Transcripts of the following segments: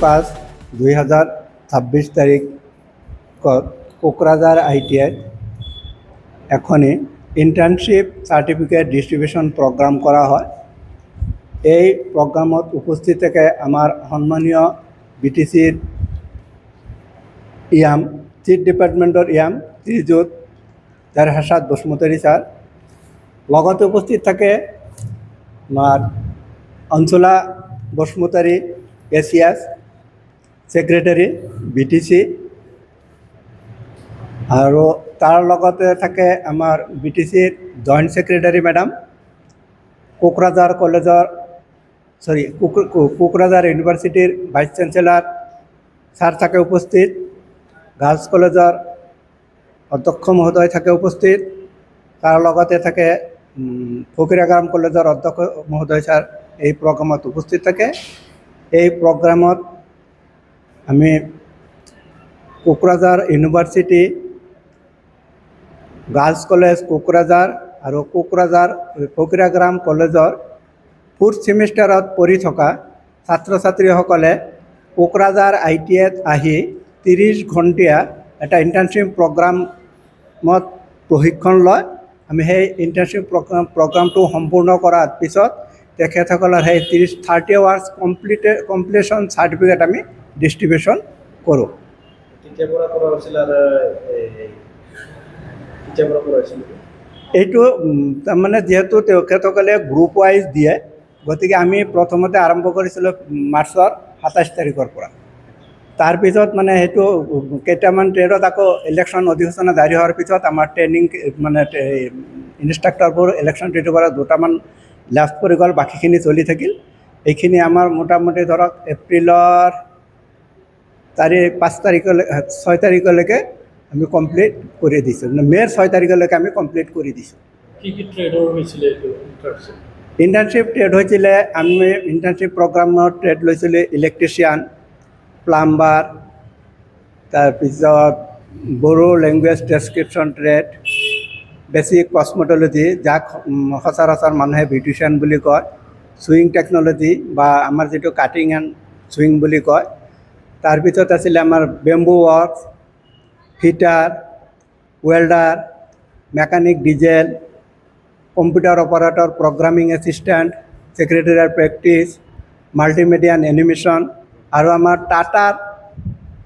5/2026 তাৰিখ কোকৰাঝাৰ ITI এখনি internship certificate distribution programme কৰা হয়। এই প্ৰগ্ৰামত উপস্থিত থাকে আমাৰ সন্মানীয় BTCৰ ইয়াম চিফ ডিপাৰ্টমেণ্টৰ ইয়াম শ্ৰীযুত জাৰহাসাদ বসুমতাৰী ছাৰ, লগতে উপস্থিত থাকে আমাৰ অঞ্চলা বসুমতাৰী ACS সেক্ৰেটাৰী BTC, আৰু তাৰ লগতে থাকে আমাৰ BTCৰ জইণ্ট সেক্ৰেটাৰী মেডাম, কোকৰাঝাৰ ইউনিভাৰ্চিটিৰ ভাইচ চেঞ্চেলাৰ ছাৰ থাকে উপস্থিত, গাৰ্লছ কলেজৰ অধ্যক্ষ মহোদয় থাকে উপস্থিত, তাৰ লগতে থাকে ফকিৰাগাম কলেজৰ অধ্যক্ষ মহোদয় ছাৰ এই প্ৰগ্ৰামত উপস্থিত থাকে। এই প্ৰগ্ৰামত আমি Kokrajhar university, girls college Kokrajhar আৰু কোকৰাঝাৰ ফকিৰাগাম কলেজৰ 4th ছেমিষ্টাৰত পঢ়ি থকা ছাত্ৰ ছাত্ৰীসকলে কোকৰাঝাৰ ITIত আহি 30 ঘণ্টীয়া এটা ইণ্টাৰ্ণশ্বিপ প্ৰগ্ৰামত প্ৰশিক্ষণ লয়। আমি সেই ইণ্টাৰ্ণশ্বিপ প্ৰগ্ৰামটো সম্পূৰ্ণ কৰাৰ পিছত তেখেতসকলৰ সেই 30 আৱাৰ্ছ কমপ্লিশ্যন চাৰ্টিফিকেট আমি ডিষ্ট্ৰিবিউশ্যন কৰোঁ। এইটো তাৰমানে যিহেতু তেখেতসকলে গ্ৰুপ ৱাইজ দিয়ে, গতিকে আমি প্ৰথমতে আৰম্ভ কৰিছিলোঁ মাৰ্চৰ 27 তাৰিখৰ পৰা। তাৰপিছত মানে সেইটো কেইটামান ট্ৰেডত আকৌ ইলেকশ্যন অধিসূচনা জাৰি হোৱাৰ পিছত আমাৰ ট্ৰেইনিং মানে ইনষ্ট্ৰাক্টৰবোৰ ইলেকশ্যন ট্ৰেডৰ পৰা দুটামান লাষ্ট পৰি গ'ল, বাকীখিনি চলি থাকিল। এইখিনি আমাৰ মোটামুটি ধৰক এপ্ৰিলৰ 6 তাৰিখলৈকে আমি কমপ্লিট কৰি দিছোঁ, মে'ৰ 6 তাৰিখলৈকে আমি কমপ্লিট কৰি দিছোঁ। ইণ্টাৰ্ণশ্বিপ ট্ৰেড হৈছিলে, আমি ইণ্টাৰ্ণশ্বিপ প্ৰগ্ৰামৰ ট্ৰেড লৈছিলোঁ ইলেক্ট্ৰিচিয়ান, প্লাম্বাৰ, তাৰপিছত বড়ো লেংগুৱেজ ট্ৰেন্সক্ৰিপশ্যন ট্ৰেড, বেছিক কছমেটলজি যাক সচৰাচৰ মানুহে বিউটিচিয়ান বুলি কয়, ছুইং টেকন'লজি বা আমাৰ যিটো কাটিং এণ্ড ছুইং বুলি কয়, তাৰপিছত আছিলে আমাৰ bamboo works, fitter, welder, mechanic diesel, computer operator, programming assistant, secretarial practice, multimedia animation, আৰু আমাৰ টাটাৰ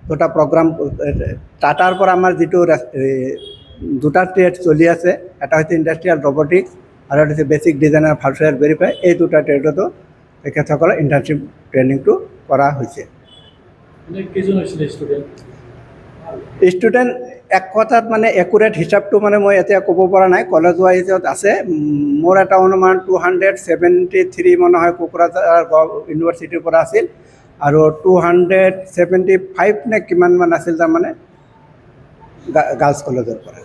দুটা প্ৰগ্ৰাম, টাটাৰ পৰা আমাৰ যিটো দুটা ট্ৰেড চলি আছে, এটা হৈছে ইণ্ডাষ্ট্ৰিয়েল ৰবটিক্স আৰু এটা হৈছে বেছিক ডিজাইনাৰ ভাৰ্চুৱেল ভেৰিফাই। এই দুটা ট্ৰেডতো তেখেতসকলৰ ইণ্টাৰ্ণশ্বিপ ট্ৰেইনিংটো কৰা হৈছে। ষ্টুডেণ্ট এক কথাত মানে একুৰেট হিচাপটো মানে মই এতিয়া ক'ব পৰা নাই, কলেজ ৱাইজত আছে। মোৰ এটা অনুমান 273 মানুহে কোকৰাঝাৰ ইউনিভাৰ্চিটিৰ পৰা আছিল আৰু 275 নে কিমানমান আছিল তাৰমানে গাৰ্লছ কলেজৰ পৰা।